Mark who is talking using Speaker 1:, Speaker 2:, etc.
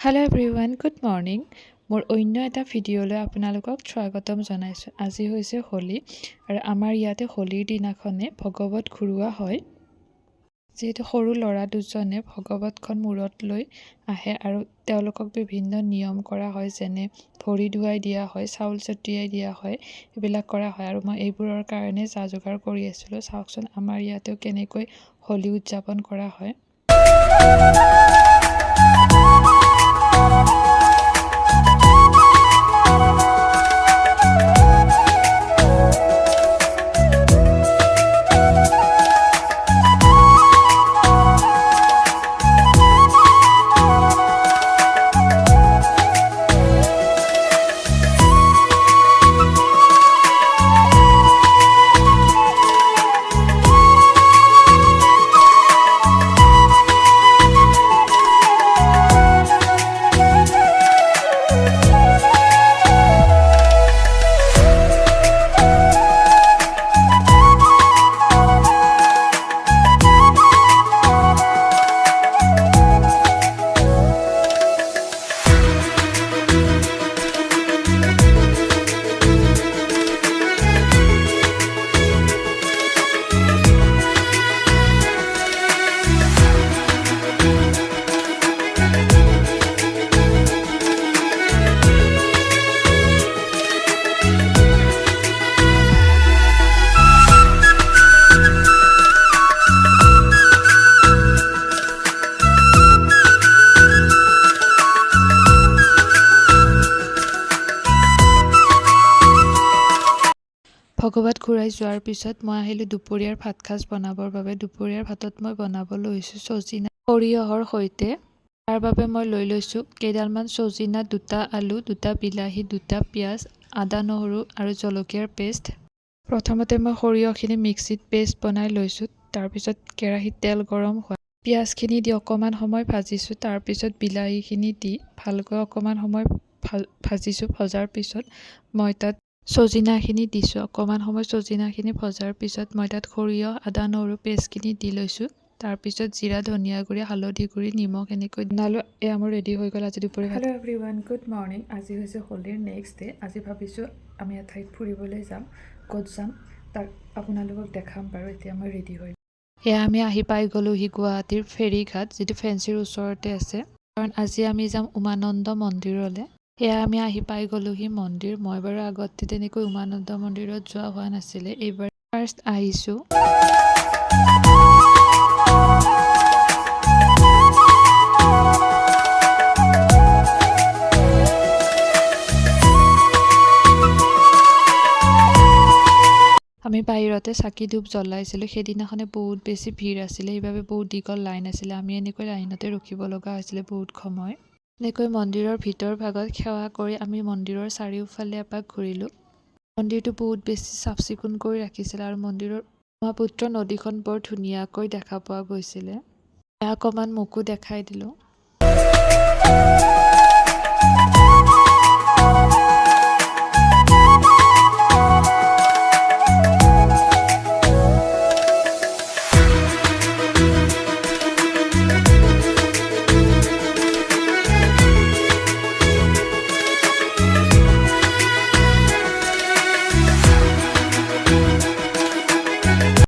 Speaker 1: Hello' everyone, good morning. মোৰ অন্য এটা ভিডিঅ'লৈ আপোনালোকক স্বাগতম জনাইছোঁ। আজি হৈছে হোলী আৰু আমাৰ ইয়াতে হোলীৰ দিনাখনে ভগৱত ঘূৰোৱা হয়। যিহেতু সৰু ল'ৰা দুজনে ভগৱতখন মূৰত লৈ আহে আৰু তেওঁলোকক বিভিন্ন নিয়ম কৰা হয়, যেনে ভৰি ধুৱাই দিয়া হয়, চাউল ছটিয়াই দিয়া হয়, এইবিলাক কৰা হয় আৰু মই এইবোৰৰ কাৰণে যা যোগাৰ কৰি আছিলোঁ। চাওকচোন আমাৰ ইয়াতেও কেনেকৈ হোলী উদযাপন কৰা হয়। ভগৱত ঘূৰাই যোৱাৰ পিছত মই আহিলোঁ দুপৰীয়াৰ ভাতসাঁজ বনাবৰ বাবে। দুপৰীয়াৰ ভাতত মই বনাব লৈছোঁ চজিনা সৰিয়হৰ সৈতে। তাৰ বাবে মই লৈ লৈছোঁ কেইডালমান চজিনা, 2টা আলু, 2টা বিলাহী, 2টা পিঁয়াজ, আদা নহৰু আৰু জলকীয়াৰ পেষ্ট। প্ৰথমতে মই সৰিয়হখিনি মিক্সিত পেষ্ট বনাই লৈছোঁ। তাৰপিছত কেৰাহীত তেল গৰম হোৱা পিঁয়াজখিনি দি অকণমান সময় ভাজিছোঁ। তাৰপিছত বিলাহীখিনি দি ভালকৈ অকণমান সময় ভাজিছোঁ। ভজাৰ পিছত মই তাত চজিনাখিনি দিছোঁ। অকণমান সময় চজিনাখিনি ভজাৰ পিছত মই তাত সৰিয়হ, আদা নহৰু পেষ্টখিনি দি লৈছোঁ। তাৰপিছত জিৰা, ধনিয়া গুড়ি, হালধি গুড়ি, নিমখ এনেকৈ বনালোঁ। এয়া মোৰ ৰেডি হৈ গ'ল আজি দুপৰীয়া। Hello' everyone, good morning. আজি হৈছে হোলীৰ নেক্সট ডে। আজি ভাবিছোঁ আমি এঠাইত ফুৰিবলৈ যাম। ক'ত যাম তাক আপোনালোকক দেখাম বাৰু। এতিয়া মই ৰেডি হৈ এয়া আমি আহি পাই গ'লোহি গুৱাহাটীৰ ফেৰীঘাট, যিটো ফেঞ্চিৰ ওচৰতে আছে। কাৰণ আজি আমি যাম উমানন্দ মন্দিৰলৈ। এয়া আমি আহি পাই গ'লোহি মন্দিৰ। মই বাৰু আগতে তেনেকৈ উমানন্দ মন্দিৰত যোৱা হোৱা নাছিলে, এইবাৰ ফাৰ্ষ্ট আহিছোঁ। আমি বাহিৰতে চাকি ধূপ জ্বলাইছিলোঁ। সেইদিনাখনে বহুত বেছি ভিৰ আছিলে, সেইবাবে বহুত দীঘল লাইন আছিলে। আমি এনেকৈ লাইনতে ৰখিব লগা হৈছিলে বহুত সময়। এনেকৈ মন্দিৰৰ ভিতৰ ভাগত সেৱা কৰি আমি মন্দিৰৰ চাৰিওফালে এপাক ঘূৰিলোঁ। মন্দিৰটো বহুত বেছি চাফ চিকুণ কৰি ৰাখিছিলে আৰু মন্দিৰৰ ব্ৰহ্মপুত্ৰ নদীখন বৰ ধুনীয়াকৈ দেখা পোৱা গৈছিলে। অকণমান মোকো দেখাই দিলোঁ।